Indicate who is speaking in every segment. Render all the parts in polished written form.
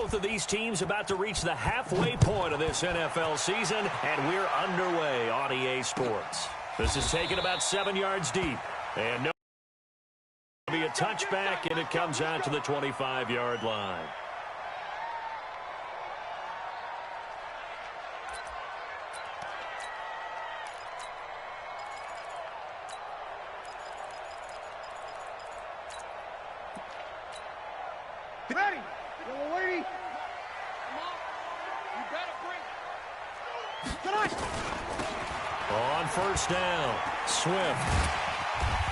Speaker 1: Both of these teams about to reach the halfway point of this NFL season, and we're underway on EA Sports. This is taken about 7 yards deep, and no be a touchback, and it comes out to the 25-yard line.
Speaker 2: Ready? Little lady. Come on. You better bring it.
Speaker 1: On first down, Swift.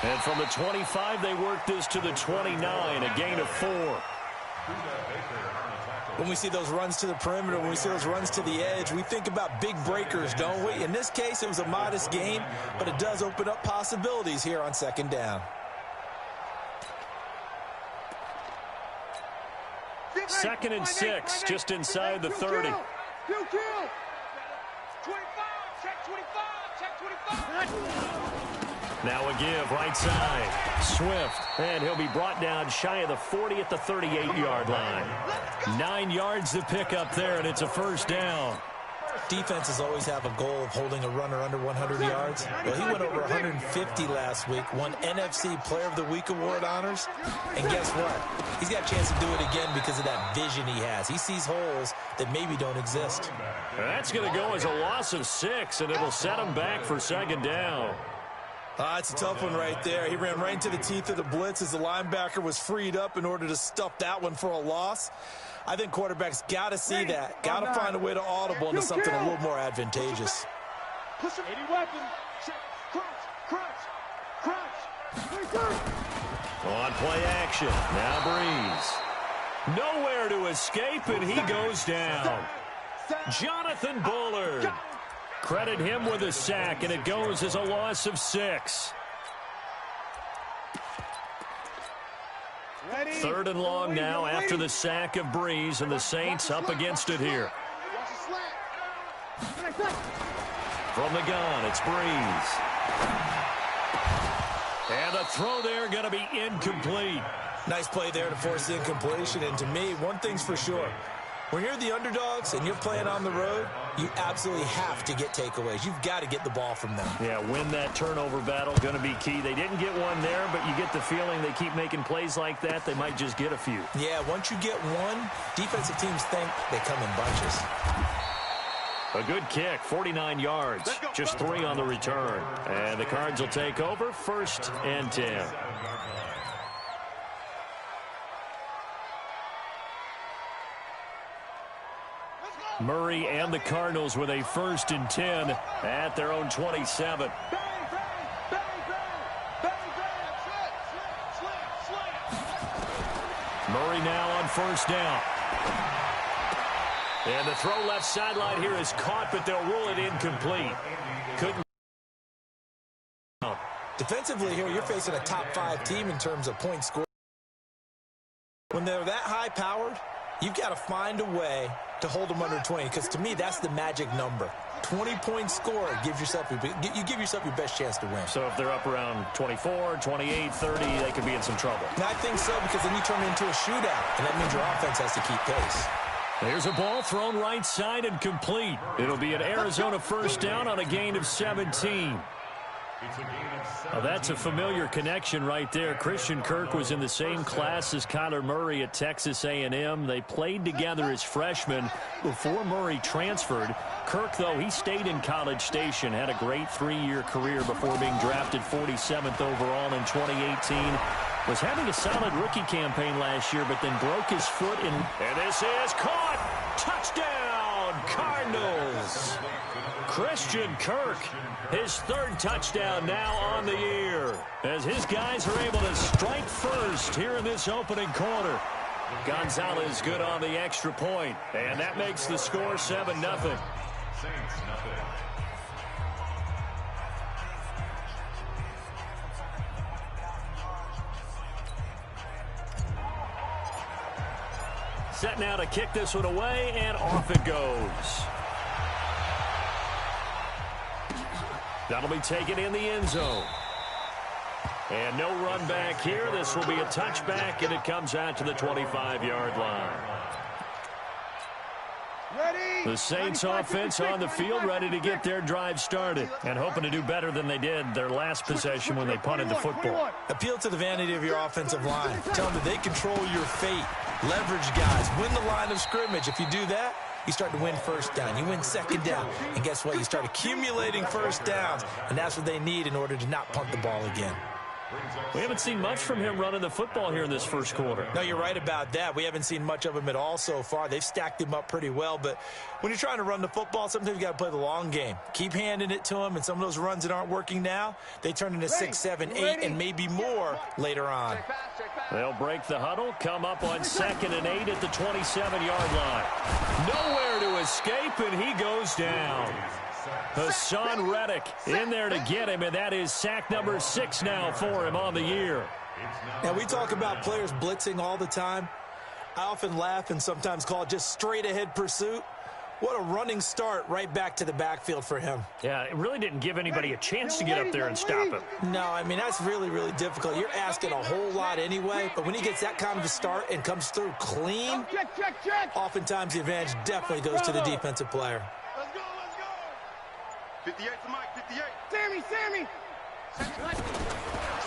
Speaker 1: And from the 25, they work this to the 29, a gain of 4.
Speaker 3: When we see those runs to the perimeter, when we see those runs to the edge, we think about big breakers, don't we? In this case, it was a modest gain, but it does open up possibilities here on second down.
Speaker 1: Second and 6, just inside the 30.
Speaker 2: 25, check 25, check 25.
Speaker 1: Now a give, right side. Swift, and he'll be brought down shy of the 40 at the 38-yard line. 9 yards to pick up there, and it's a first down.
Speaker 3: Defenses always have a goal of holding a runner under 100 yards. Well, he went over 150 last week, won NFC Player of the Week award honors. And guess what? He's got a chance to do it again because of that vision he has. He sees holes that maybe don't exist.
Speaker 1: That's going to go as a loss of 6, and it'll set him back for second down.
Speaker 3: It's a tough one right there. He ran right into the teeth of the blitz as the linebacker was freed up in order to stuff that one for a loss. I think quarterbacks got to see that, got to find a way to audible into something a little more advantageous.
Speaker 2: Push him. 80 weapon. Crunch.
Speaker 1: On play action, now Breeze. Nowhere to escape, and he goes down. Jonathan Bullard. Credit him with a sack, and it goes as a loss of 6. Third and long now after the sack of Breeze, and the Saints up against it here. From the gun, it's Breeze. And the throw there going to be incomplete.
Speaker 3: Nice play there to force the incompletion, and to me, one thing's for sure. When you're the underdogs and you're playing on the road, you absolutely have to get takeaways. You've got to get the ball from them.
Speaker 1: Yeah, win that turnover battle, going to be key. They didn't get one there, but you get the feeling they keep making plays like that, they might just get a few.
Speaker 3: Yeah, once you get one, defensive teams think they come in bunches.
Speaker 1: A good kick, 49 yards, just 3 on the return. And the Cards will take over, 1st and 10. Murray and the Cardinals with a 1st and 10 at their own 27. Murray now on first down. And the throw left sideline here is caught, but they'll rule it incomplete. Couldn't.
Speaker 3: Defensively here, you're facing a top 5 team in terms of points scored. When they're that high-powered, you've got to find a way to hold them under 20, because to me, that's the magic number. 20-point score gives yourself you give yourself your best chance to win.
Speaker 1: So if they're up around 24, 28, 30, they could be in some trouble.
Speaker 3: And I think so, because then you turn it into a shootout, and that means your offense has to keep pace.
Speaker 1: There's a ball thrown right side and complete. It'll be an Arizona first down on a gain of 17. Oh, that's a familiar connection right there. Christian Kirk was in the same class as Kyler Murray at Texas A&M. They played together as freshmen before Murray transferred. Kirk, though, he stayed in College Station, had a great 3-year career before being drafted 47th overall in 2018. Was having a solid rookie campaign last year, but then broke his foot in. And this is caught. Touchdown, Cardinals. Christian Kirk, his 3rd touchdown now on the year, as his guys are able to strike first here in this opening quarter. Gonzalez good on the extra point, and that makes the score 7-0. Set now to kick this one away, and off it goes. That'll be taken in the end zone. And no run back here. This will be a touchback, and it comes out to the 25-yard line. The Saints offense on the field, ready to get their drive started and hoping to do better than they did their last possession when they punted the football.
Speaker 3: Appeal to the vanity of your offensive line. Tell them that they control your fate. Leverage guys. Win the line of scrimmage. If you do that, you start to win first down. You win second down. And guess what? You start accumulating first downs. And that's what they need in order to not punt the ball again.
Speaker 1: We haven't seen much from him running the football here in this first quarter.
Speaker 3: No, you're right about that. We haven't seen much of him at all so far. They've stacked him up pretty well. But when you're trying to run the football, sometimes you got to play the long game. Keep handing it to him. And some of those runs that aren't working now, they turn into 6, 7, 8, and maybe more later on.
Speaker 1: They'll break the huddle, come up on 2nd and 8 at the 27-yard line. Nowhere to escape, and he goes down. Hassan Reddick in there to get him, and that is sack number 6 now for him on the year.
Speaker 3: Now, we talk about players blitzing all the time. I often laugh and sometimes call it just straight-ahead pursuit. What a running start right back to the backfield for him.
Speaker 1: Yeah, it really didn't give anybody a chance to get up there and stop him.
Speaker 3: No, I mean, that's really, really difficult. You're asking a whole lot anyway, but when he gets that kind of a start and comes through clean, oftentimes the advantage definitely goes to the defensive player.
Speaker 2: Let's go. 58 to Mike, 58. Sammy.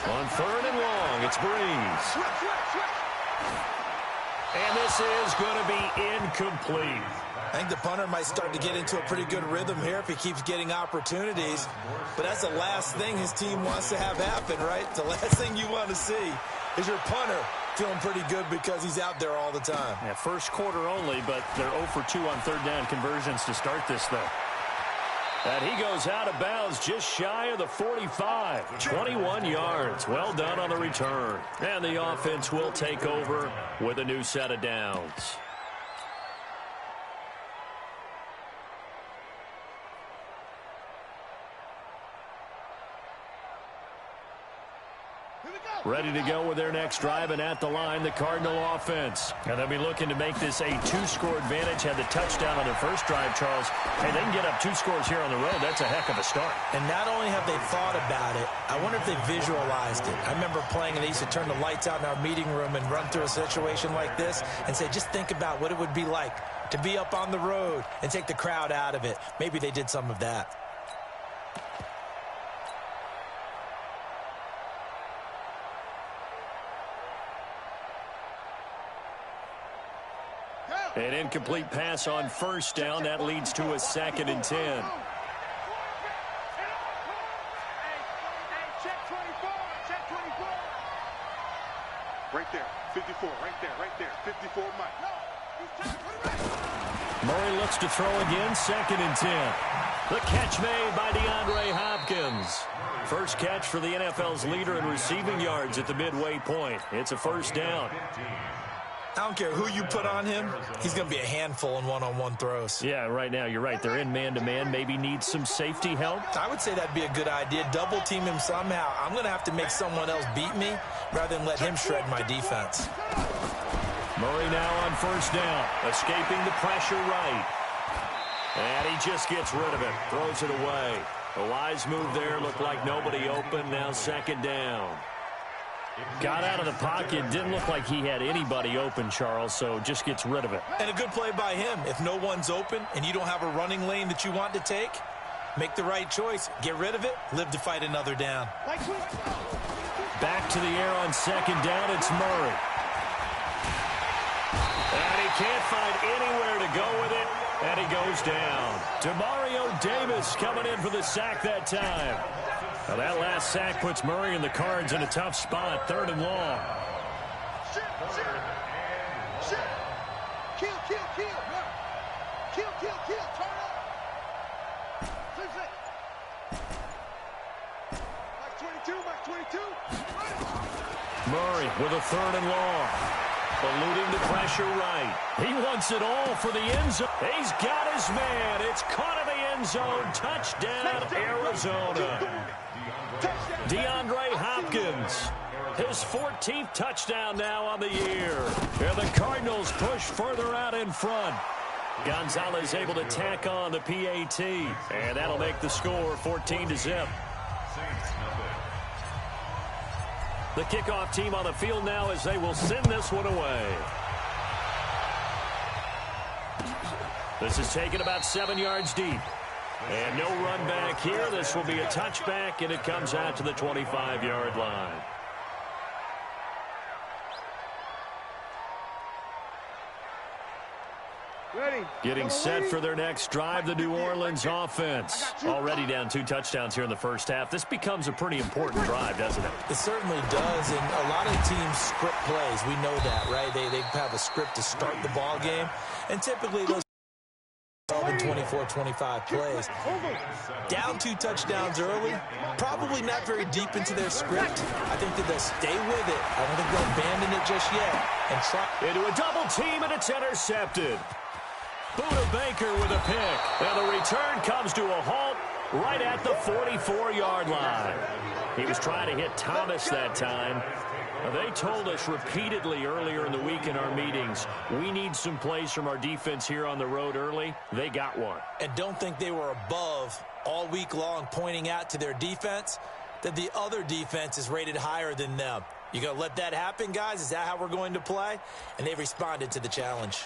Speaker 1: On 3rd and long, it's Breeze. And this is going to be incomplete.
Speaker 3: I think the punter might start to get into a pretty good rhythm here if he keeps getting opportunities. But that's the last thing his team wants to have happen, right? The last thing you want to see is your punter feeling pretty good because he's out there all the time.
Speaker 1: Yeah, first quarter only, but they're 0 for 2 on 3rd down conversions to start this thing. And he goes out of bounds just shy of the 45. 21 yards. Well done on the return. And the offense will take over with a new set of downs. Ready to go with their next drive, and at the line, the Cardinal offense. And they'll be looking to make this a 2-score advantage. Had the touchdown on their first drive, Charles. Hey, they can get up 2 scores here on the road. That's a heck of a start.
Speaker 3: And not only have they thought about it, I wonder if they visualized it. I remember playing, and they used to turn the lights out in our meeting room and run through a situation like this and say, just think about what it would be like to be up on the road and take the crowd out of it. Maybe they did some of that.
Speaker 1: An incomplete pass on first down. That leads to a 2nd and 10.
Speaker 2: Check 24. Right there, 54, right there, 54, Mike.
Speaker 1: Murray looks to throw again, 2nd and 10. The catch made by DeAndre Hopkins. First catch for the NFL's leader in receiving yards at the midway point. It's a first down.
Speaker 3: I don't care who you put on him, he's going to be a handful in one-on-one throws.
Speaker 1: Yeah, right now, you're right. They're in man-to-man. Maybe needs some safety help.
Speaker 3: I would say that'd be a good idea. Double team him somehow. I'm going to have to make someone else beat me rather than let him shred my defense.
Speaker 1: Murray now on first down, escaping the pressure right. And he just gets rid of it, throws it away. A wise move there, looked like nobody open, now 2nd down. Got out of the pocket, didn't look like he had anybody open, Charles, so just gets rid of it.
Speaker 3: And a good play by him. If no one's open and you don't have a running lane that you want to take, make the right choice. Get rid of it, live to fight another down.
Speaker 1: Back to the air on 2nd down, it's Murray. And he can't find anywhere to go with it, and he goes down. Demario Davis coming in for the sack that time. Now that last sack puts Murray and the Cards in a tough spot, 3rd and long.
Speaker 2: Kill. Turn up. Mike 22.
Speaker 1: Murray with a 3rd and long. Eluding the pressure right. He wants it all for the end zone. He's got his man. It's caught in the end zone. Touchdown, Arizona. DeAndre Hopkins. His 14th touchdown now on the year. And the Cardinals push further out in front. Gonzalez able to tack on the PAT. And that'll make the score 14-0. The kickoff team on the field now as they will send this one away. This is taken about 7 yards deep. And no run back here. This will be a touchback, and it comes out to the 25-yard line. Getting set for their next drive, the New Orleans offense. Already down 2 touchdowns here in the first half. This becomes a pretty important drive, doesn't it?
Speaker 3: It certainly does, and a lot of teams script plays. We know that, right? They have a script to start the ball game, and typically those 24, 25 plays. Down 2 touchdowns early, probably not very deep into their script. I think that they'll stay with it. I don't think they'll abandon it just yet. And try
Speaker 1: into a double team, and it's intercepted. Buda Baker with a pick. And the return comes to a halt right at the 44-yard line. He was trying to hit Thomas that time. They told us repeatedly earlier in the week in our meetings, we need some plays from our defense here on the road early. They got one.
Speaker 3: And don't think they were above all week long pointing out to their defense that the other defense is rated higher than them. You going to let that happen, guys? Is that how we're going to play? And they've responded to the challenge.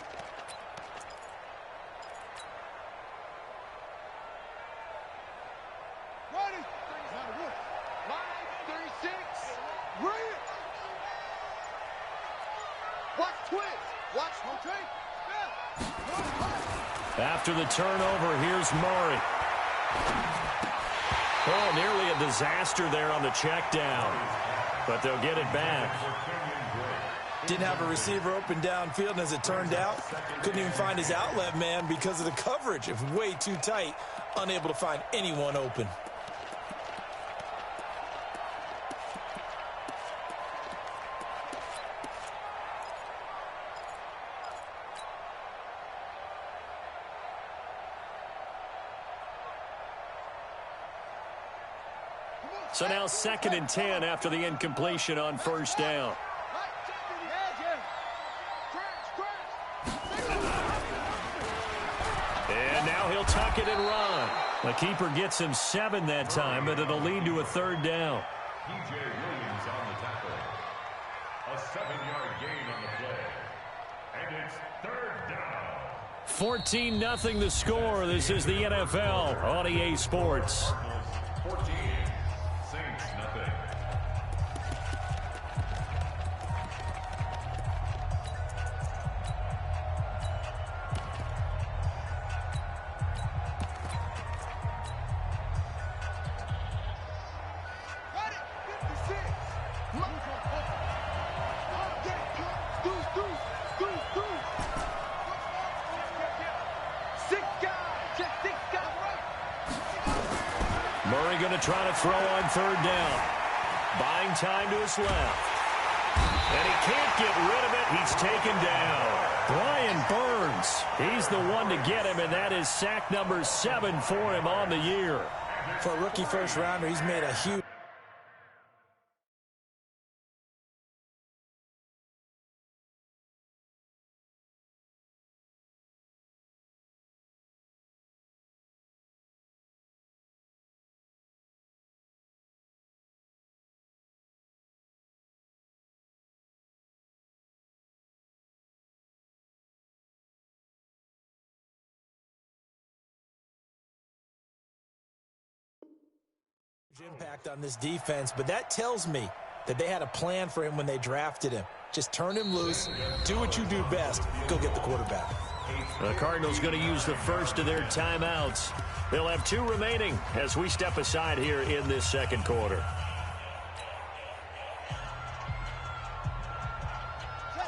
Speaker 1: After the turnover, here's Murray. Oh, nearly a disaster there on the check down. But they'll get it back.
Speaker 3: Didn't have a receiver open downfield, and as it turned out, couldn't even find his outlet man because of the coverage. It was way too tight, unable to find anyone open.
Speaker 1: So now 2nd and 10 after the incompletion on first down. And now he'll tuck it and run. The keeper gets him 7 that time, but it'll lead to a 3rd down.
Speaker 4: P.J. Williams on the tackle. A 7-yard gain on the play. And it's 3rd down.
Speaker 1: 14-0 the score. This is the NFL on EA Sports.
Speaker 4: 14. Saints nothing.
Speaker 1: Murray going to try to throw on 3rd down. Buying time to his left. And he can't get rid of it. He's taken down. Brian Burns, he's the one to get him, and that is sack number 7 for him on the year.
Speaker 3: For a rookie first-rounder, he's made a huge... impact on this defense, but that tells me that they had a plan for him when they drafted him. Just turn him loose, do what you do best, go get the quarterback.
Speaker 1: The Cardinals going to use the first of their timeouts. They'll have 2 remaining as we step aside here in this 2nd quarter.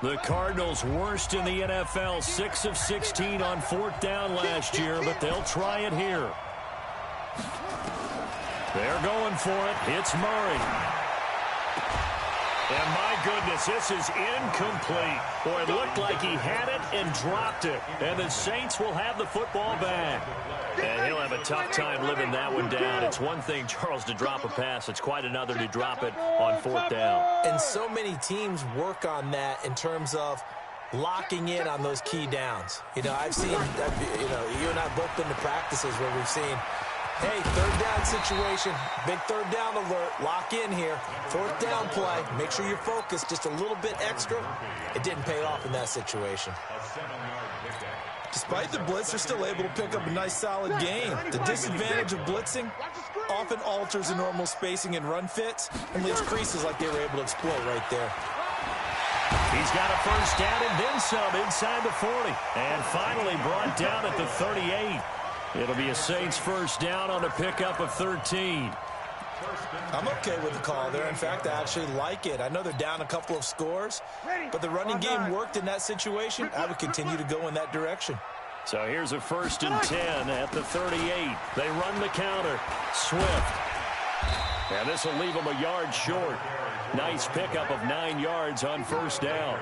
Speaker 1: The Cardinals worst in the NFL, 6 of 16 on 4th down last year, but they'll try it here. They're going for it. It's Murray. And my goodness, this is incomplete. Boy, it looked like he had it and dropped it. And the Saints will have the football back. And he'll have a tough time living that one down. It's one thing, Charles, to drop a pass. It's quite another to drop it on 4th down.
Speaker 3: And so many teams work on that in terms of locking in on those key downs. You know, I've seen, you and I have both been to practices where we've seen, hey, 3rd down situation, big 3rd down alert, lock in here, 4th down play, make sure you're focused just a little bit extra. It didn't pay off in that situation. Despite the blitz, they're still able to pick up a nice, solid gain. The disadvantage of blitzing often alters the normal spacing and run fits and leaves creases like they were able to exploit right there.
Speaker 1: He's got a first down and then some inside the 40. And finally brought down at the 38. It'll be a Saints first down on a pickup of 13.
Speaker 3: I'm okay with the call there. In fact, I actually like it. I know they're down a couple of scores, but the running game worked in that situation. I would continue to go in that direction.
Speaker 1: So here's a 1st and 10 at the 38. They run the counter. Swift. And this will leave them a yard short. Nice pickup of 9 yards on first down.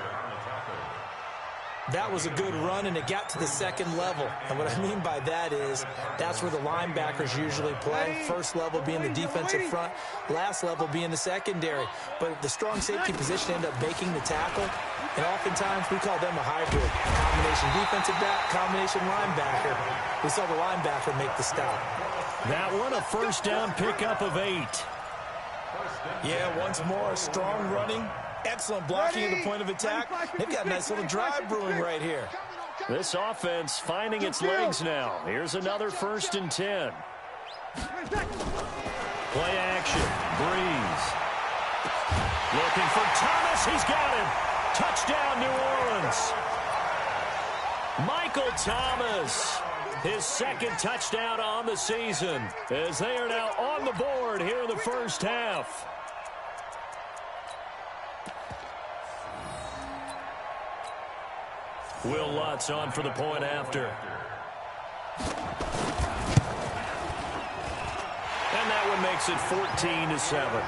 Speaker 3: That was a good run, and it got to the second level. And what I mean by that is that's where the linebackers usually play. First level being the defensive front, last level being the secondary. But the strong safety position ended up making the tackle, and oftentimes we call them a hybrid. Combination defensive back, combination linebacker. We saw the linebacker make the stop.
Speaker 1: That one a first down pickup of 8.
Speaker 3: Yeah, once more, strong running. Excellent blocking at the point of attack. They've got a nice little drive brewing right here.
Speaker 1: This offense finding its legs now. Here's another 1st and 10. Play action. Breeze. Looking for Thomas. He's got him. Touchdown, New Orleans. Michael Thomas. His 2nd touchdown on the season as they are now on the board here in the first half. Will Lutz on for the point after. And that one makes it 14-7.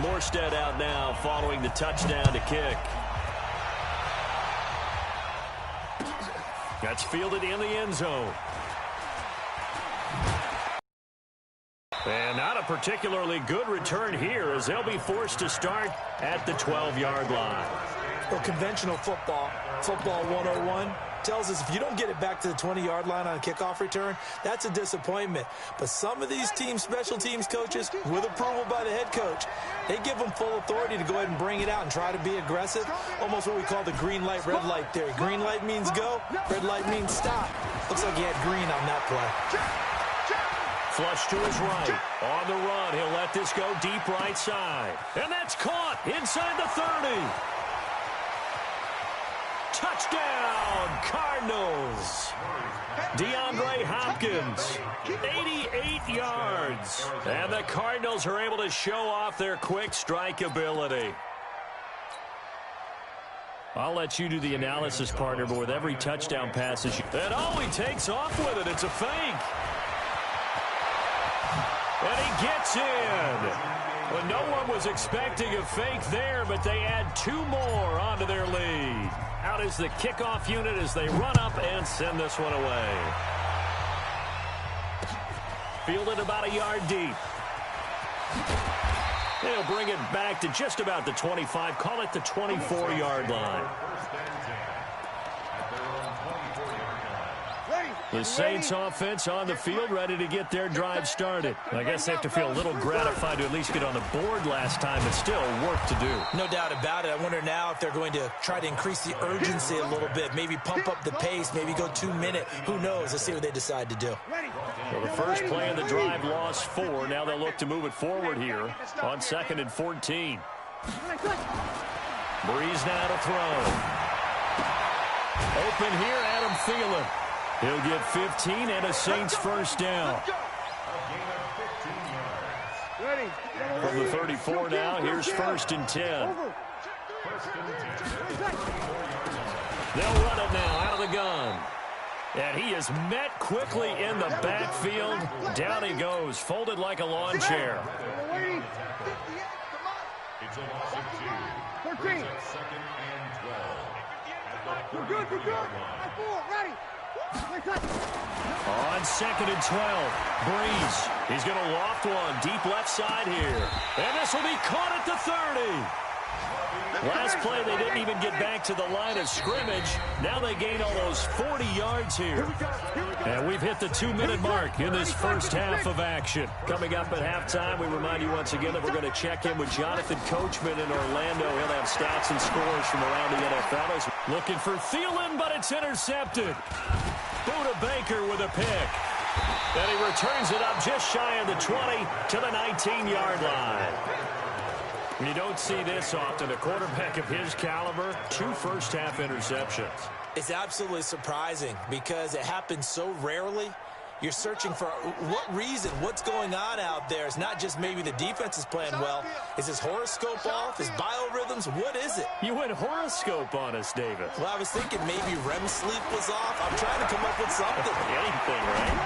Speaker 1: Morstead out now following the touchdown to kick. That's fielded in the end zone. And not a particularly good return here as they'll be forced to start at the 12-yard line.
Speaker 3: Well, conventional football 101, tells us if you don't get it back to the 20-yard line on a kickoff return, that's a disappointment. But some of these teams, special teams coaches, with approval by the head coach, they give them full authority to go ahead and bring it out and try to be aggressive, almost what we call the green light, red light theory. Green light means go, red light means stop. Looks like he had green on that play.
Speaker 1: Flush to his right. On the run, he'll let this go deep right side. And that's caught inside the 30. Touchdown, Cardinals. DeAndre Hopkins, 88 yards. And the Cardinals are able to show off their quick strike ability. I'll let you do the analysis, partner, but with every touchdown pass, and oh, he takes off with it. It's a fake. And he gets in. Well, no one was expecting a fake there, but they add 2 more onto their lead. Out is the kickoff unit as they run up and send this one away. Fielded about a yard deep. They'll bring it back to just about the 25. Call it the 24-yard line. The Saints offense on the field, ready to get their drive started. I guess they have to feel a little gratified to at least get on the board last time, but still work to do.
Speaker 3: No doubt about it. I wonder now if they're going to try to increase the urgency a little bit, maybe pump up the pace, maybe go 2-minute. Who knows? Let's see what they decide to do.
Speaker 1: Well, the first play of the drive lost 4. Now they'll look to move it forward here on 2nd and 14. Breeze now to throw. Open here, Adam Thielen. He'll get 15 and a Saints first down. From the 34 now, here's 1st and 10. They'll run it now out of the gun. And he is met quickly in the backfield. Down he goes, folded like a lawn chair.
Speaker 2: It's a loss of 2. 13. 2nd and 12. We're good. Ready.
Speaker 1: On 2nd and 12, Breeze. He's going to loft one deep left side here. And this will be caught at the 30. Last play, they didn't even get back to the line of scrimmage. Now they gain almost 40 yards here. And we've hit the 2-minute mark in this first half of action. Coming up at halftime, we remind you once again that we're going to check in with Jonathan Coachman in Orlando. He'll have stats and scores from around the NFL. Looking for Thielen, but it's intercepted. Buda Baker with a pick. And he returns it up just shy of the 20 to the 19-yard line. You don't see this often. A quarterback of his caliber, 2 first-half interceptions.
Speaker 3: It's absolutely surprising because it happens so rarely. You're searching for what reason, what's going on out there. It's not just maybe the defense is playing well. Is his horoscope off? His biorhythms? What is it?
Speaker 1: You went horoscope on us, David.
Speaker 3: Well, I was thinking maybe REM sleep was off. I'm trying to come up with something.
Speaker 1: Anything, right?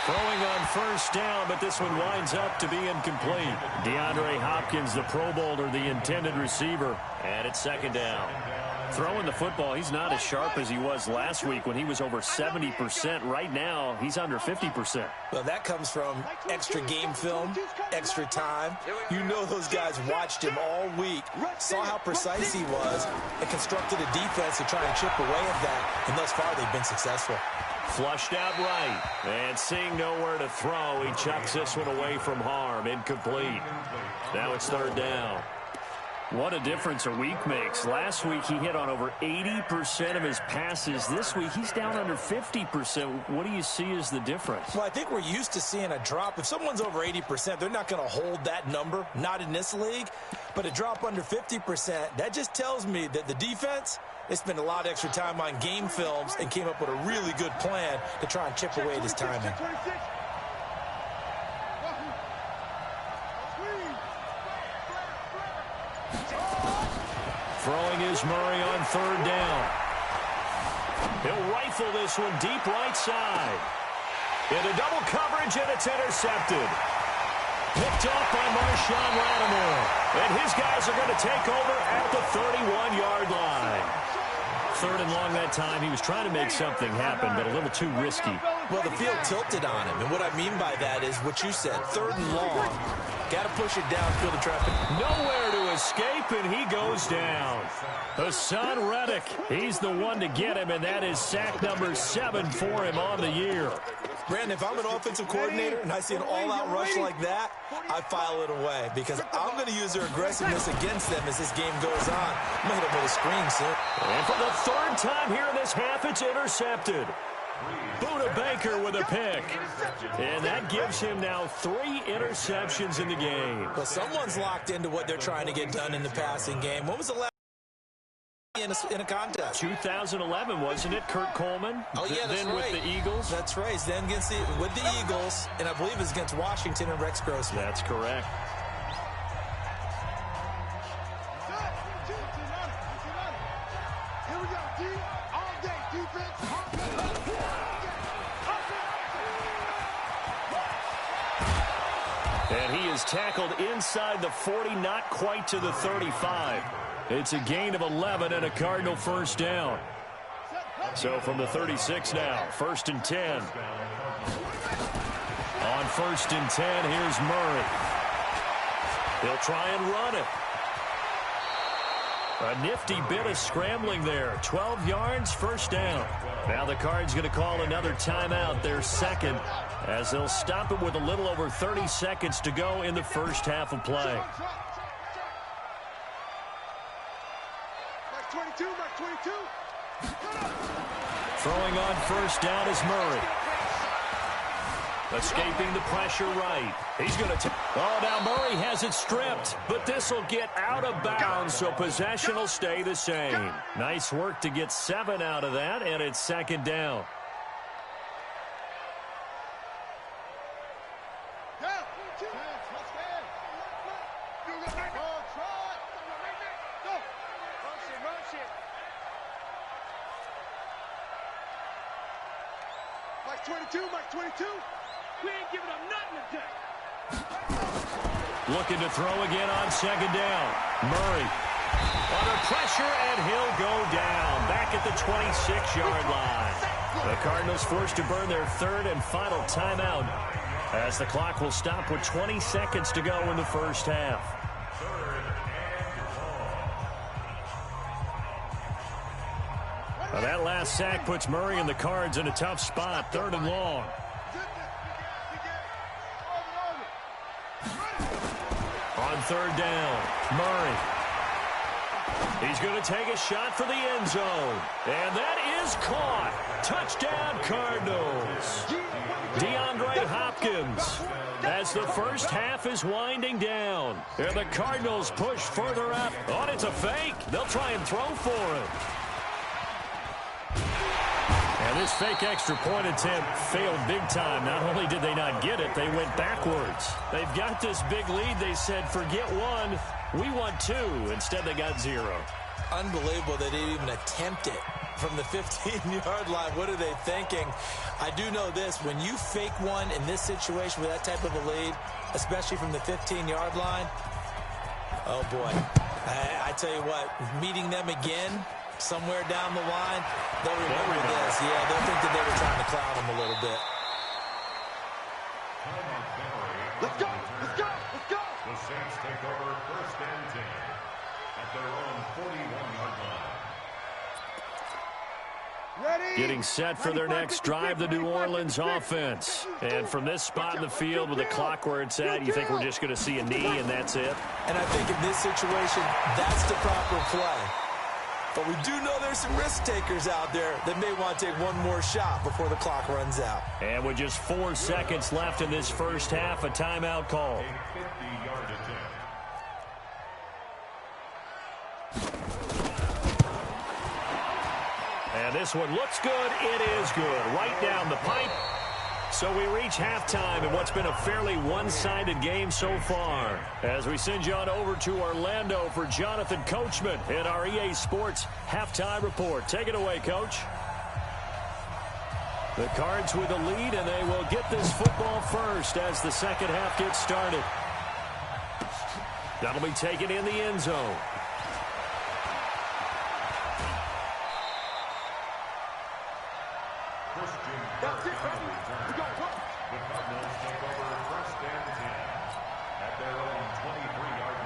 Speaker 1: Throwing on first down, but this one winds up to be incomplete. DeAndre Hopkins, the Pro Bowler, the intended receiver. And it's second down. Throwing the football, he's not as sharp as he was last week when he was over 70%. Right now, he's under 50%.
Speaker 3: Well, that comes from extra game film, extra time. You know those guys watched him all week, saw how precise he was, and constructed a defense to try and chip away at that. And thus far, they've been successful.
Speaker 1: Flushed out right, and seeing nowhere to throw, he chucks this one away from harm. Incomplete. Now it's third down. What a difference a week makes. Last week, he hit on over 80% of his passes. This week, he's down under 50%. What do you see as the difference?
Speaker 3: Well, I think we're used to seeing a drop. If someone's over 80%, they're not going to hold that number, not in this league. But a drop under 50%, that just tells me that the defense, they spent a lot of extra time on game films and came up with a really good plan to try and chip away at his timing.
Speaker 1: Throwing is Murray on third down. He'll rifle this one deep right side. Into double coverage, and it's intercepted. Picked off by Marshawn Lattimore. And his guys are going to take over at the 31-yard line. Third and long that time. He was trying to make something happen, but a little too risky.
Speaker 3: Well, the field tilted on him, and what I mean by that is what you said, third and long. Got to push it downfield to traffic.
Speaker 1: Nowhere to escape, and he goes down. Hassan Reddick, he's the one to get him, and that is sack number 7 for him on the year.
Speaker 3: Brandon, if I'm an offensive coordinator and I see an all-out rush like that, I file it away because I'm going to use their aggressiveness against them as this game goes on. I'm going to hit them with a screen soon.
Speaker 1: And for the third time here in this half, it's intercepted. Buda Baker with a pick. And that gives him now 3 interceptions in the game.
Speaker 3: Well, someone's locked into what they're trying to get done in the passing game. When was the last in a contest?
Speaker 1: 2011, wasn't it? Kurt Coleman.
Speaker 3: Oh, yeah, that's
Speaker 1: then
Speaker 3: right.
Speaker 1: With the Eagles.
Speaker 3: That's right. Then with the Eagles, and I believe it was against Washington and Rex Grossman.
Speaker 1: That's correct.
Speaker 2: Here we go, D. All day defense.
Speaker 1: And he is tackled inside the 40, not quite to the 35. It's a gain of 11 and a Cardinal first down. So from the 36 now, 1st and 10. On 1st and 10, here's Murray. He'll try and run it. A nifty bit of scrambling there. 12 yards, first down. Now the Cards going to call another timeout, their second, as they'll stop it with a little over 30 seconds to go in the first half of play.
Speaker 2: 22, 22.
Speaker 1: Throwing on first down is Murray. Escaping the pressure right. He's going to now Murray has it stripped, but this will get out of bounds, so possession will stay the same. Nice work to get 7 out of that, and it's second down.
Speaker 2: Mike 22, Mike 22. We ain't giving up nothing today.
Speaker 1: Looking to throw again on second down. Murray under pressure, and he'll go down back at the 26-yard line. The Cardinals forced to burn their third and final timeout as the clock will stop with 20 seconds to go in the first half. Well, that last sack puts Murray and the Cards in a tough spot. 3rd and long. On 3rd down, Murray. He's going to take a shot for the end zone. And that is caught. Touchdown, Cardinals. DeAndre Hopkins. As the first half is winding down. And the Cardinals push further up. Oh, it's a fake. They'll try and throw for it. And this fake extra point attempt failed big time. Not only did they not get it, they went backwards. They've got this big lead. They said, forget one. We want 2. Instead, they got 0.
Speaker 3: Unbelievable they didn't even attempt it from the 15-yard line. What are they thinking? I do know this. When you fake one in this situation with that type of a lead, especially from the 15-yard line, oh, boy. I tell you what, meeting them again somewhere down the line, they'll remember this. Yeah, they'll think that they were trying to clown them a little bit.
Speaker 2: Let's go! Let's go! Let's go!
Speaker 4: The Saints take over 1st and 10 at their own 41-yard line.
Speaker 2: Ready?
Speaker 1: Getting set for their next drive, the New Orleans offense. And from this spot in the field with the clock where it's at, you think we're just going to see a knee and that's it?
Speaker 3: And I think in this situation, that's the proper play. But we do know there's some risk takers out there that may want to take one more shot before the clock runs out.
Speaker 1: And with just 4 seconds left in this first half, a timeout call.
Speaker 4: A 50-yard attempt.
Speaker 1: And this one looks good. It is good. Right down the pipe. So we reach halftime in what's been a fairly one-sided game so far. As we send you on over to Orlando for Jonathan Coachman in our EA Sports Halftime Report. Take it away, Coach. The Cards with the lead, and they will get this football first as the second half gets started. That'll be taken in the end zone.
Speaker 4: The Cardinals take over 1st and 10 at their own 23-yard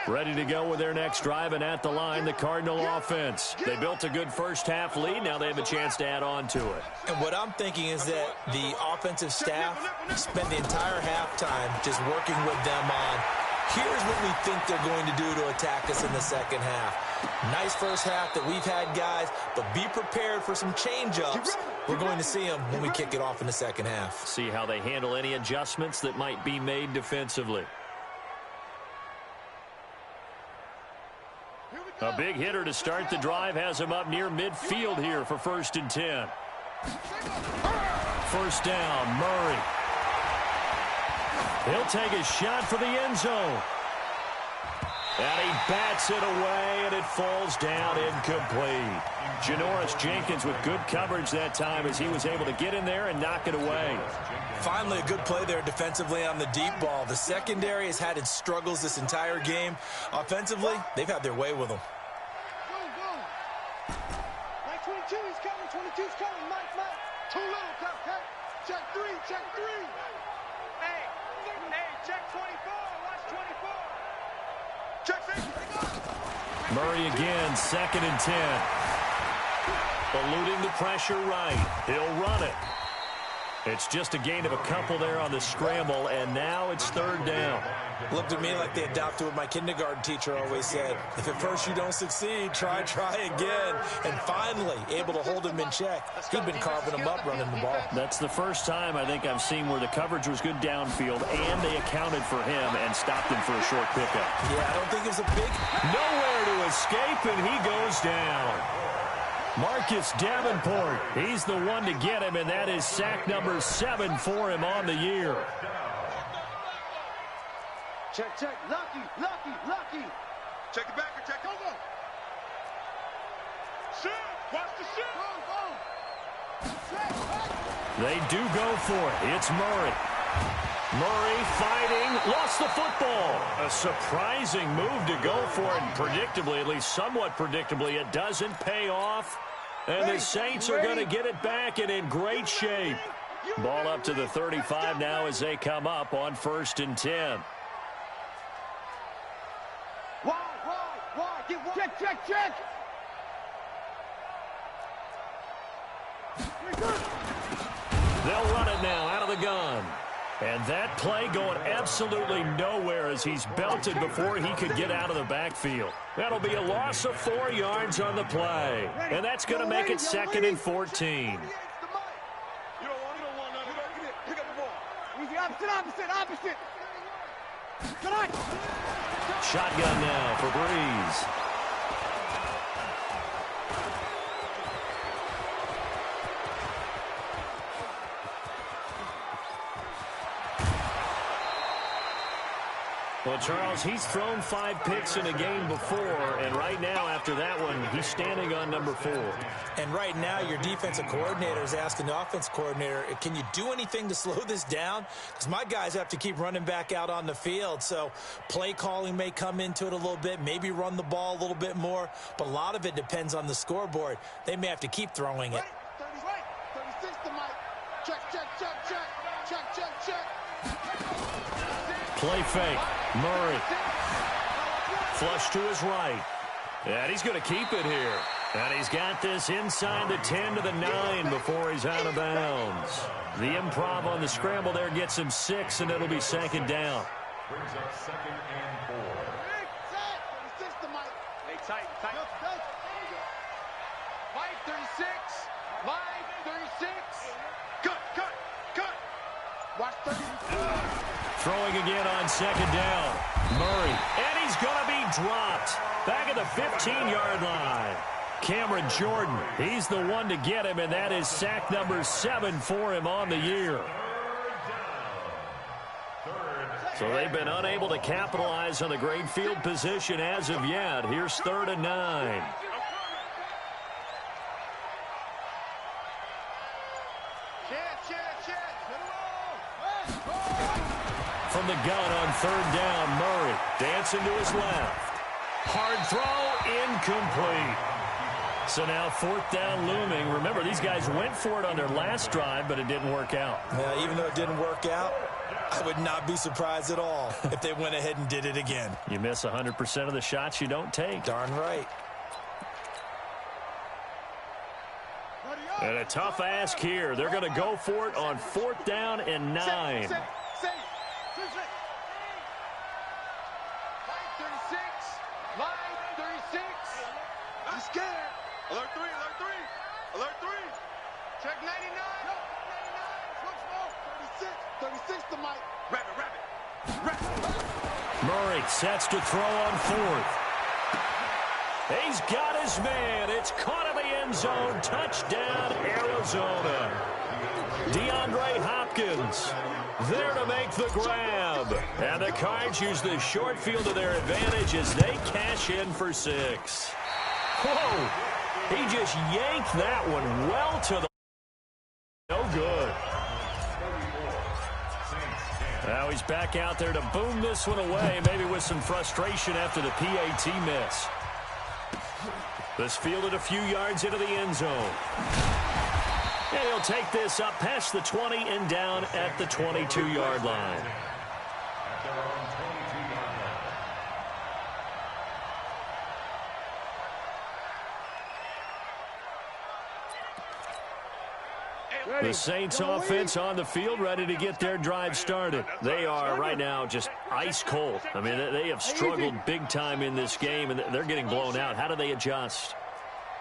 Speaker 4: line.
Speaker 1: Ready to go with their next drive, and at the line, the Cardinal offense. They built a good first half lead. Now they have a chance to add on to it.
Speaker 3: And what I'm thinking is that the offensive staff spent the entire halftime just working with them on, here's what we think they're going to do to attack us in the second half. Nice first half that we've had, guys, but be prepared for some change-ups. We're going to see them when we kick it off in the second half.
Speaker 1: See how they handle any adjustments that might be made defensively. A big hitter to start the drive has him up near midfield here for 1st and 10. First down, Murray. He'll take a shot for the end zone. And he bats it away, and it falls down incomplete. Janoris Jenkins with good coverage that time as he was able to get in there and knock it away.
Speaker 3: Finally, a good play there defensively on the deep ball. The secondary has had its struggles this entire game. Offensively, they've had their way with them.
Speaker 2: Go, go. Mike 22, he's coming. 22's coming. Mike. Too little. Okay. Check 3. Hey, check 24. Watch 24. Check 6.
Speaker 1: Murray again, 2nd and 10. Eluding the pressure right. He'll run it. It's just a gain of a couple there on the scramble, and now it's 3rd down.
Speaker 3: Looked to me like they adopted what my kindergarten teacher always said. If at first you don't succeed, try again. And finally, able to hold him in check. He'd been carving him up running the ball.
Speaker 1: That's the first time I think I've seen where the coverage was good downfield, and they accounted for him and stopped him for a short pickup.
Speaker 3: Yeah, I don't think it was a big...
Speaker 1: Nowhere to escape, and he goes down. Marcus Davenport, he's the one to get him, and that is sack number 7 for him on the year.
Speaker 2: Check. Lucky. Check the back. Check. Go. Shoot. Watch the shoot. Go.
Speaker 1: They do go for it. It's Murray. Murray fighting, lost the football. A surprising move to go for it, and predictably, at least somewhat predictably, it doesn't pay off. And the Saints are going to get it back and in great shape. Ball up to the 35 now as they come up on 1st and 10.
Speaker 2: Check, check, check.
Speaker 1: They'll run it now out of the gun. And that play going absolutely nowhere as he's belted before he could get out of the backfield. That'll be a loss of 4 yards on the play. And that's going to make it 2nd and 14.
Speaker 2: Opposite.
Speaker 1: Shotgun now for Breeze. Well, Charles, he's thrown 5 picks in a game before, and right now, after that one, he's standing on number 4.
Speaker 3: And right now, your defensive coordinator is asking the offense coordinator, can you do anything to slow this down? Because my guys have to keep running back out on the field, so play calling may come into it a little bit, maybe run the ball a little bit more, but a lot of it depends on the scoreboard. They may have to keep throwing it.
Speaker 2: 36 to Mike. Check, check, check, check. Check, check, check.
Speaker 1: Play fake. Murray. Flush to his right. And he's going to keep it here. And he's got this inside the 10 to the 9 before he's out of bounds. The improv on the scramble there gets him 6, and it'll be 2nd down.
Speaker 4: Brings up 2nd and 4.
Speaker 2: 36 to Mike. Hey, tight. Mike, 36. Mike, 36. Cut. Watch 30.
Speaker 1: Throwing again on 2nd down. Murray. And he's going to be dropped. Back at the 15-yard line. Cameron Jordan. He's the one to get him, and that is sack number 7 for him on the year. So they've been unable to capitalize on the great field position as of yet. Here's 3rd and 9. From the gun on 3rd down, Murray dancing to his left. Hard throw, incomplete. So now 4th down looming. Remember, these guys went for it on their last drive, but it didn't work out.
Speaker 3: Yeah, even though it didn't work out, I would not be surprised at all if they went ahead and did it again.
Speaker 1: You miss 100% of the shots you don't take.
Speaker 3: Darn right.
Speaker 1: And a tough ask here. They're going to go for it on 4th down and 9.
Speaker 2: Alert 3. Check 99. No, 99. 36 to Mike. Rabbit.
Speaker 1: Murray sets to throw on 4th. He's got his man. It's caught in the end zone. Touchdown, Arizona. DeAndre Hopkins there to make the grab. And the Cards use the short field to their advantage as they cash in for 6. Whoa. He just yanked that one well to the... No good. Now he's back out there to boom this one away, maybe with some frustration after the PAT miss. This fielded a few yards into the end zone. And he'll take this up past the 20 and down at the 22-yard line. The Saints offense on the field ready to get their drive started. They are right now just ice cold. I mean, they have struggled big time in this game, and they're getting blown out. How do they adjust?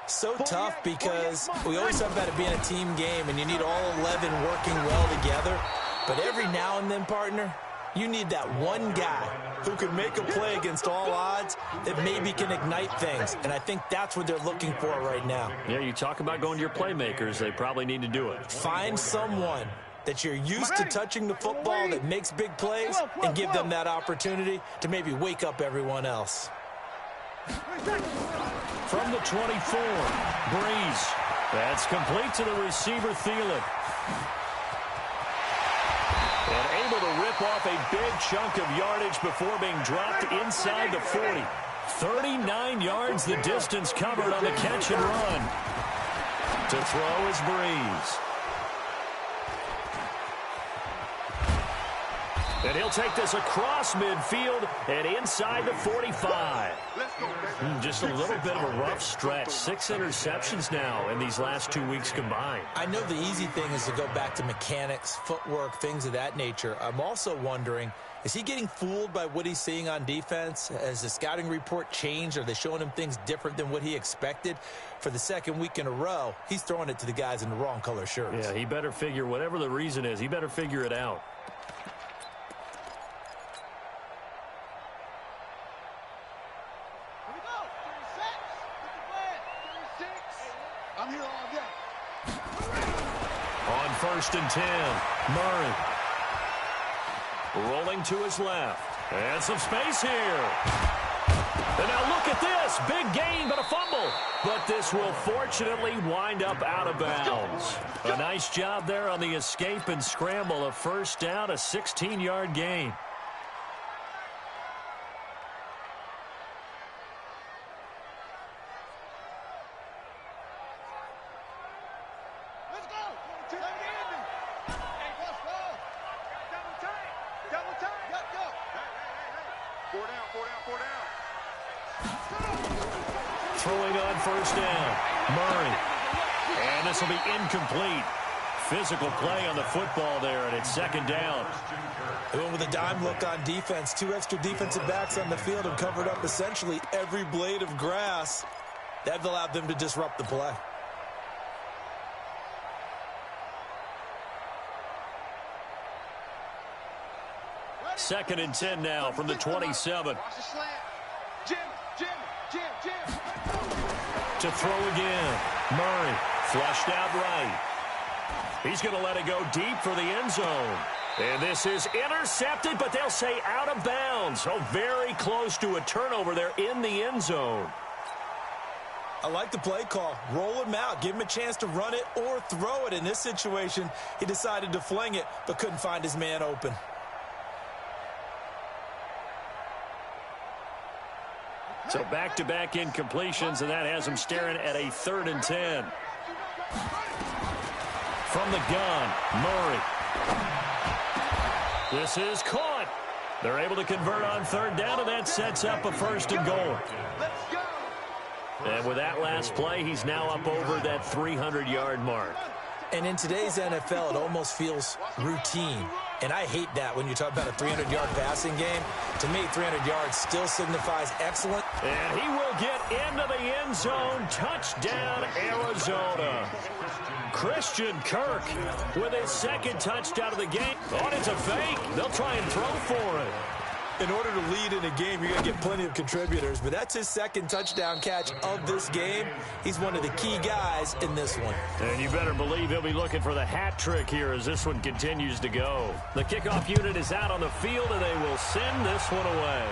Speaker 3: So tough because we always talk about it being a team game, and you need all 11 working well together. But every now and then, partner, you need that one guy who can make a play against all odds that maybe can ignite things. And I think that's what they're looking for right now.
Speaker 1: Yeah, you talk about going to your playmakers. They probably need to do it.
Speaker 3: Find someone that you're used to touching the football that makes big plays and give them that opportunity to maybe wake up everyone else.
Speaker 1: From the 24, Breeze. That's complete to the receiver, Thielen. And able to rip off a big chunk of yardage before being dropped inside the 40. 39 yards the distance covered on the catch and run. To throw is Breeze. And he'll take this across midfield and inside the 45. Just a little bit of a rough stretch. 6 interceptions now in these last 2 weeks combined.
Speaker 3: I know the easy thing is to go back to mechanics, footwork, things of that nature. I'm also wondering, is he getting fooled by what he's seeing on defense? Has the scouting report changed? Are they showing him things different than what he expected? For the second week in a row, he's throwing it to the guys in the wrong color shirts.
Speaker 1: Yeah, he better figure, whatever the reason is, he better figure it out.
Speaker 2: I'm here all day.
Speaker 1: On 1st and 10, Murray. Rolling to his left. And some space here. And now look at this. Big gain, but a fumble. But this will fortunately wind up out of bounds. A nice job there on the escape and scramble. A 1st down, a 16-yard gain. Throwing on 1st down, Murray. And this will be incomplete. Physical play on the football there, and it's 2nd down.
Speaker 3: They went with a dime look on defense. 2 extra defensive backs on the field and covered up essentially every blade of grass. That allowed them to disrupt the play.
Speaker 1: Second and 10 now from the 27. To throw again. Murray flushed out right. He's going to let it go deep for the end zone. And this is intercepted, but they'll say out of bounds. Oh, very close to a turnover there in the end zone.
Speaker 3: I like the play call. Roll him out. Give him a chance to run it or throw it. In this situation, he decided to fling it, but couldn't find his man open.
Speaker 1: So back-to-back incompletions, and that has him staring at a 3rd and 10. From the gun, Murray. This is caught. They're able to convert on 3rd down, and that sets up a 1st and goal. And with that last play, he's now up over that 300-yard mark.
Speaker 3: And in today's NFL, it almost feels routine. And I hate that when you talk about a 300-yard passing game. To me, 300 yards still signifies excellent.
Speaker 1: And he will get into the end zone. Touchdown, Arizona. Christian Kirk with his 2nd touchdown of the game. Oh, it's a fake. They'll try and throw for it.
Speaker 3: In order to lead in a game, you're going to get plenty of contributors. But that's his 2nd touchdown catch of this game. He's one of the key guys in this one.
Speaker 1: And you better believe he'll be looking for the hat trick here as this one continues to go. The kickoff unit is out on the field, and they will send this one away.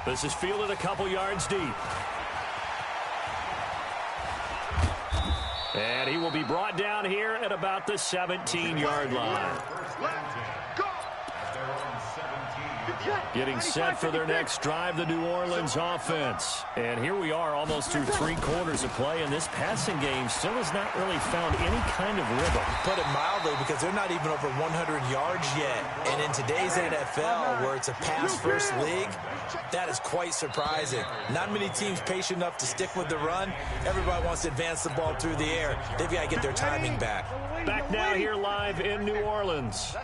Speaker 1: This is fielded a couple yards deep. And he will be brought down here at about the 17-yard line. Getting set for their next drive, the New Orleans offense. And here we are almost through 3 quarters of play, and this passing game still has not really found any kind of rhythm.
Speaker 3: Put it mildly, because they're not even over 100 yards yet. And in today's NFL, where it's a pass-first league, that is quite surprising. Not many teams patient enough to stick with the run. Everybody wants to advance the ball through the air. They've got to get their timing back.
Speaker 1: Back now here live in New Orleans.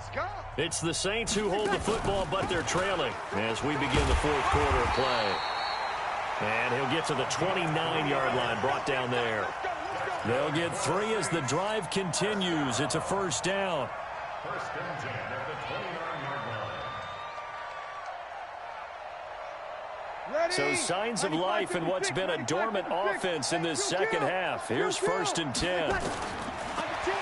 Speaker 1: It's the Saints who hold the football, but they're trailing as we begin the 4th quarter of play. And he'll get to the 29-yard line, brought down there. They'll get 3 as the drive continues. It's a 1st down.
Speaker 4: 1st and 10 at the 29-yard line.
Speaker 1: So signs of life in what's been a dormant offense in this 2nd half. Here's 1st and 10.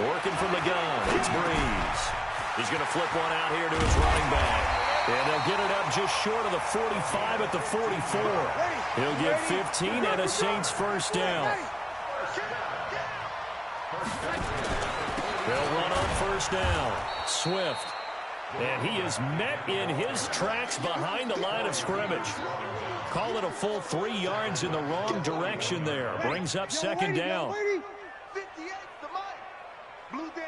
Speaker 1: Working from the gun, it's Breeze. He's going to flip one out here to his running back. And they'll get it up just short of the 45 at the 44. He'll get 15 and a Saints 1st down. They'll run on 1st down. Swift. And he is met in his tracks behind the line of scrimmage. Call it a full 3 yards in the wrong direction there. Brings up 2nd down.
Speaker 2: 58 to Mike. Blue Dan.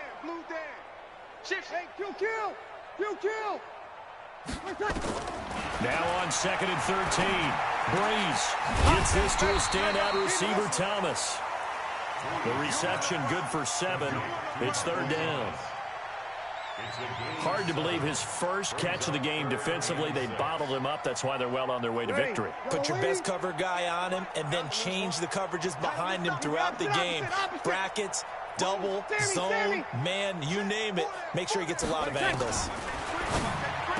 Speaker 2: Shift, hey, kill.
Speaker 1: Now on 2nd and 13. Breeze gets this to a standout receiver, Thomas. The reception good for 7. It's 3rd down. Hard to believe his first catch of the game defensively. They bottled him up. That's why they're well on their way to victory.
Speaker 3: Put your best cover guy on him and then change the coverages behind him throughout the game. Brackets, double, zone, man, you name it. Make sure he gets a lot of angles.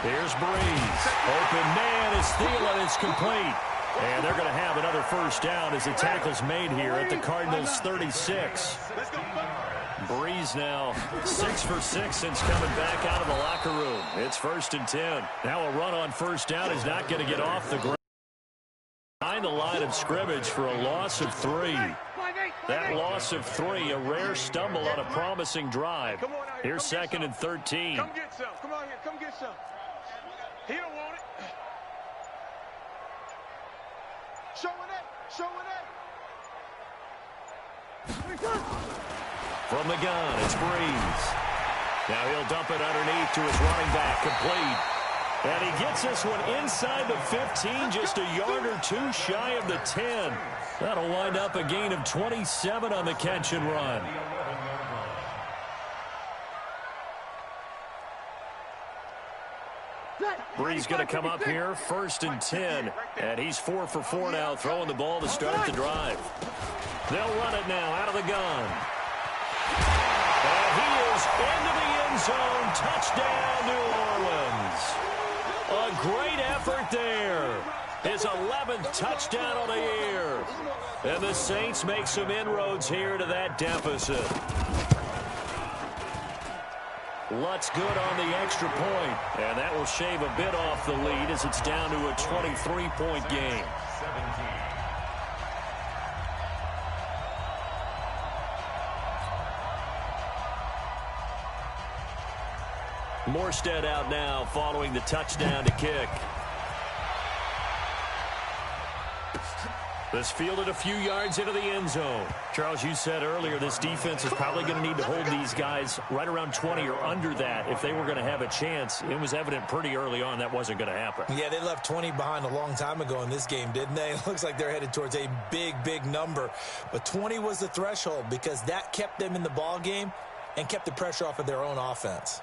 Speaker 1: Here's Breeze. Open man is Thielen. It's complete. And they're going to have another first down as the tackle's made here at the Cardinals' 36. Breeze now 6 for 6 since coming back out of the locker room. It's 1st and 10. Now a run on first down is not going to get off the ground. Behind the line of scrimmage for a loss of 3. That loss of 3, a rare stumble on a promising drive. Here's 2nd and 13.
Speaker 2: Come get some. Come on here. Come get some. He don't want it. Showing it. Showing it.
Speaker 1: From the gun, it's Breeze. Now he'll dump it underneath to his running back, complete. And he gets this one inside the 15, just a yard or 2 shy of the 10. That'll wind up a gain of 27 on the catch and run. Breeze going to come up here, 1st and 10. And he's 4 for 4 now, throwing the ball to start the drive. They'll run it now out of the gun. And he is into the end zone. Touchdown, New Orleans. A great effort there. His 11th touchdown on the year. And the Saints make some inroads here to that deficit. Lutz good on the extra point. And that will shave a bit off the lead as it's down to a 23-point game. Morstead out now following the touchdown to kick. This fielded a few yards into the end zone. Charles, you said earlier this defense is probably going to need to hold these guys right around 20 or under that if they were going to have a chance. It was evident pretty early on that wasn't going to happen.
Speaker 3: Yeah, they left 20 behind a long time ago in this game, didn't they? It looks like they're headed towards a big, big number. But 20 was the threshold because that kept them in the ball game and kept the pressure off of their own offense.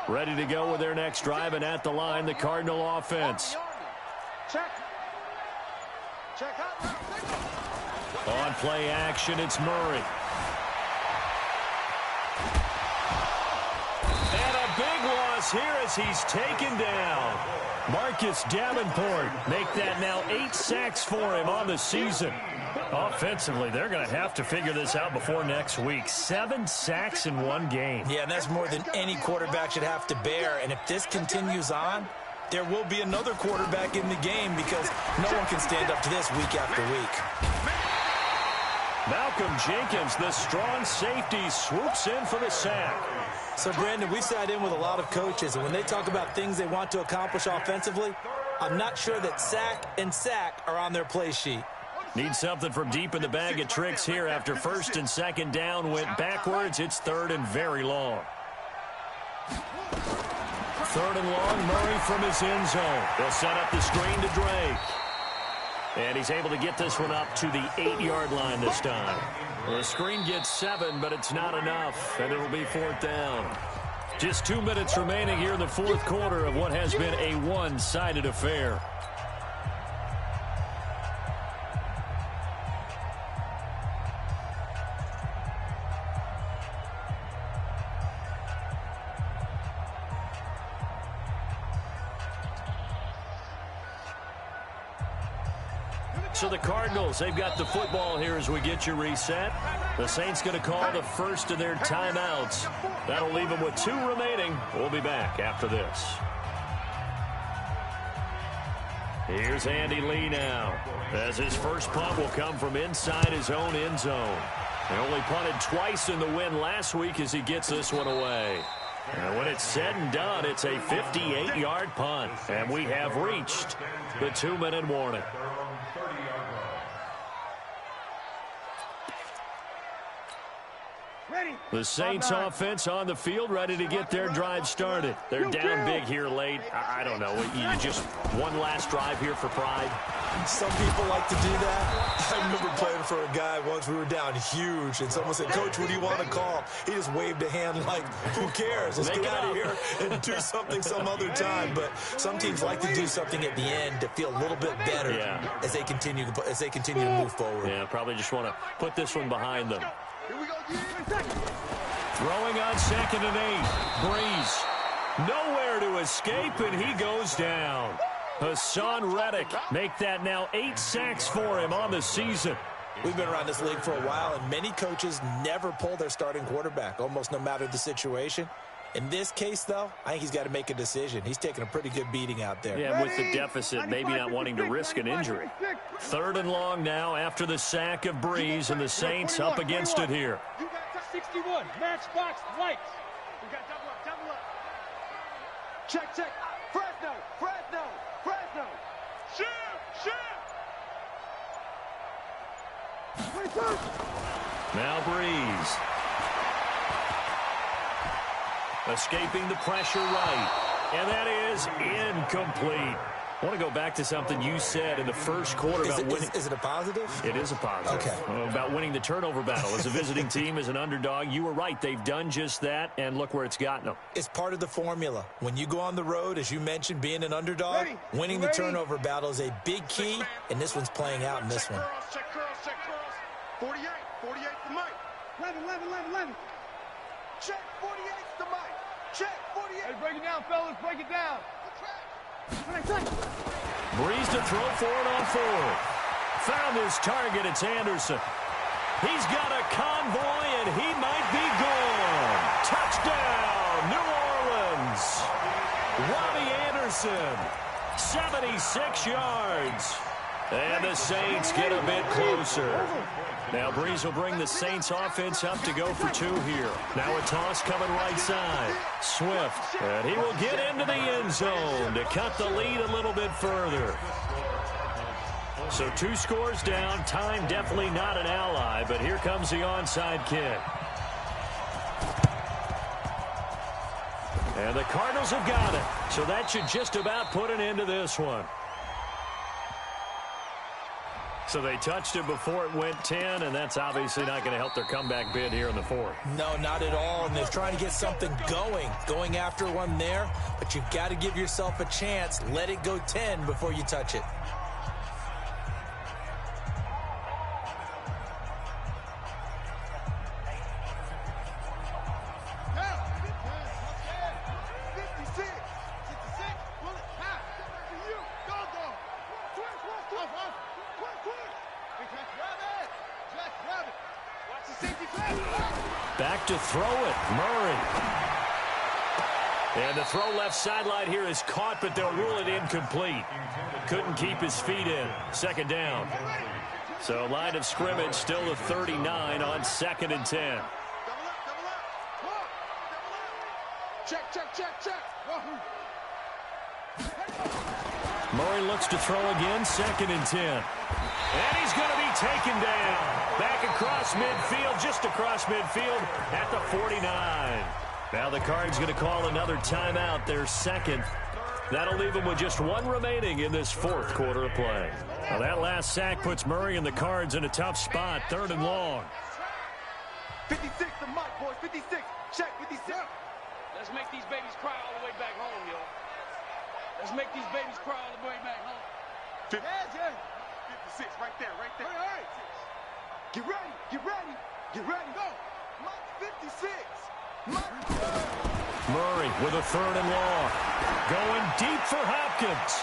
Speaker 1: Ready to go with their next drive, and at the line, the Cardinal offense.
Speaker 2: Check. Check out.
Speaker 1: On play action, it's Murray. And a big loss here as he's taken down. Marcus Davenport make that now 8 sacks for him on the season. Offensively, they're going to have to figure this out before next week. 7 sacks in one game.
Speaker 3: Yeah, and that's more than any quarterback should have to bear. And if this continues on, there will be another quarterback in the game because no one can stand up to this week after week.
Speaker 1: Malcolm Jenkins, the strong safety, swoops in for the sack.
Speaker 3: So, Brandon, we sat in with a lot of coaches, and when they talk about things they want to accomplish offensively, I'm not sure that sack and sack are on their play sheet.
Speaker 1: Need something from deep in the bag of tricks here after 1st and 2nd down went backwards. It's 3rd and very long. 3rd and long, Murray from his end zone. They'll set up the screen to Drake. And he's able to get this one up to the 8-yard line this time. Well, the screen gets 7, but it's not enough, and it'll be 4th down. Just 2 minutes remaining here in the 4th quarter of what has been a one-sided affair. So the Cardinals, they've got the football here as we get you reset. The Saints going to call the first of their timeouts. That'll leave them with 2 remaining. We'll be back after this. Here's Andy Lee now, as his first punt will come from inside his own end zone. He only punted twice in the win last week as he gets this one away. And when it's said and done, it's a 58-yard punt. And we have reached the 2-minute warning. The Saints offense on the field, ready to get their drive started. They're down big here late. I don't know. You just one last drive here for pride.
Speaker 3: Some people like to do that. I remember playing for a guy once. We were down huge, and someone said, "Coach, what do you want to call?" He just waved a hand like, "Who cares? Let's get out of here and do something some other time." But some teams like to do something at the end to feel a little bit better as they continue to move forward.
Speaker 1: Yeah, probably just want to put this one behind them.
Speaker 2: Here we go.
Speaker 1: Throwing on 2nd and 8. Breeze. Nowhere to escape, and he goes down. Hassan Reddick make that now 8 sacks for him on the season.
Speaker 3: We've been around this league for a while, and many coaches never pull their starting quarterback, almost no matter the situation. In this case, though, I think he's got to make a decision. He's taking a pretty good beating out there.
Speaker 1: Yeah, with the deficit, maybe not wanting to risk an injury. 3rd and long now after the sack of Breeze, and the Saints up against it here.
Speaker 2: 61, matchbox lights. We got double up. Check. Fresno. Shoot.
Speaker 1: Now Breeze. Escaping the pressure right. And that is incomplete. I want to go back to something you said in the first quarter about winning.
Speaker 3: Is it a positive?
Speaker 1: It is a positive.
Speaker 3: Okay.
Speaker 1: About winning the turnover battle. As a visiting team, as an underdog, you were right. They've done just that, and look where it's gotten them.
Speaker 3: It's part of the formula. When you go on the road, as you mentioned, being an underdog, winning the turnover battle is a big key, and this one's playing out in this one.
Speaker 2: Check curls. 48 to Mike. 11. Check 48 to Mike. Check 48. Hey, break it down, fellas. Break it down.
Speaker 1: Breeze to throw for it on 4th. Found his target. It's Anderson. He's got a convoy, and he might be gone. Touchdown, New Orleans. Robbie Anderson, 76 yards. And the Saints get a bit closer. Now Breeze will bring the Saints offense up to go for 2 here. Now a toss coming right side. Swift. And he will get into the end zone to cut the lead a little bit further. So 2 scores down. Time definitely not an ally, but here comes the onside kick. And the Cardinals have got it. So that should just about put an end to this one. So they touched it before it went 10, and that's obviously not going to help their comeback bid here in the 4th.
Speaker 3: No, not at all, and they're trying to get something going after one there, but you've got to give yourself a chance. Let it go 10 before you touch it.
Speaker 1: Back to throw it, Murray. And the throw left sideline here is caught, but they'll rule it incomplete. Couldn't keep his feet in. 2nd down. So line of scrimmage still the 39 on 2nd and 10.
Speaker 2: Check.
Speaker 1: Murray looks to throw again, 2nd and 10. And he's going to be taken down. Back across midfield, just across midfield at the 49. Now the Cards going to call another timeout, their 2nd. That'll leave them with just 1 remaining in this 4th quarter of play. Now that last sack puts Murray and the Cards in a tough spot, 3rd and long.
Speaker 2: 56 to Mike, boys, 56. Check, 56. Let's make these babies cry all the way back home, yo. Let's make these babies cry all the way back home. 56, right there. All right. Get ready. Go. Mike, 56.
Speaker 1: Murray with a 3rd and long. Going deep for Hopkins.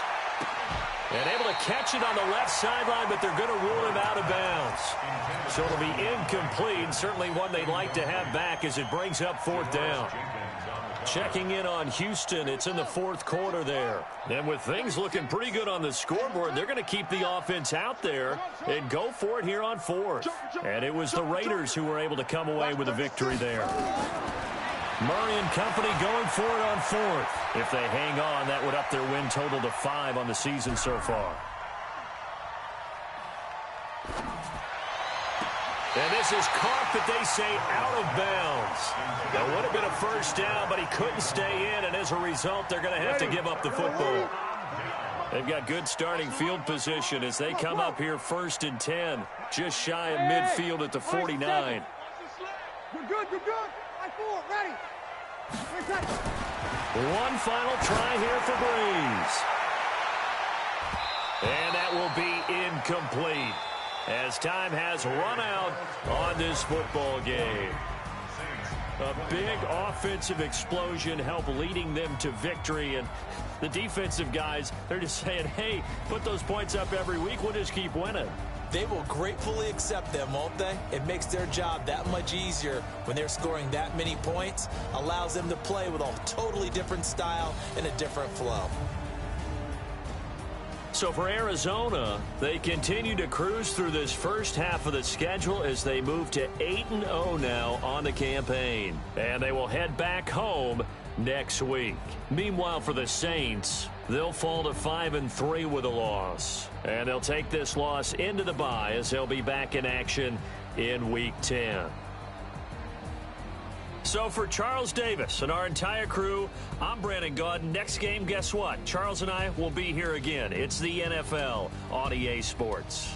Speaker 1: And able to catch it on the left sideline, but they're going to rule him out of bounds. So it'll be incomplete, certainly one they'd like to have back as it brings up 4th down. Checking in on Houston, it's in the 4th quarter there. And with things looking pretty good on the scoreboard, they're going to keep the offense out there and go for it here on 4th. And it was the Raiders who were able to come away with a victory there. Murray and company going for it on fourth. If they hang on, that would up their win total to 5 on the season so far. And this is caught, but they say out of bounds. That would have been a first down, but he couldn't stay in, and as a result, they're going to have to give up the football. They've got good starting field position as they come up here 1st and 10, just shy of midfield at the 49.
Speaker 2: You're good, you're good. I four, ready.
Speaker 1: One final try here for Breeze. And that will be incomplete, as time has run out on this football game. A big offensive explosion helped leading them to victory, and the defensive guys, they're just saying, hey, put those points up every week, we'll just keep winning.
Speaker 3: They will gratefully accept them, won't they? It makes their job that much easier when they're scoring that many points, allows them to play with a totally different style and a different flow.
Speaker 1: So for Arizona, they continue to cruise through this first half of the schedule as they move to 8-0 now on the campaign. And they will head back home next week. Meanwhile, for the Saints, they'll fall to 5-3 with a loss. And they'll take this loss into the bye as they'll be back in action in Week 10. So for Charles Davis and our entire crew, I'm Brandon Gaudin. Next game, guess what? Charles and I will be here again. It's the NFL on EA Sports.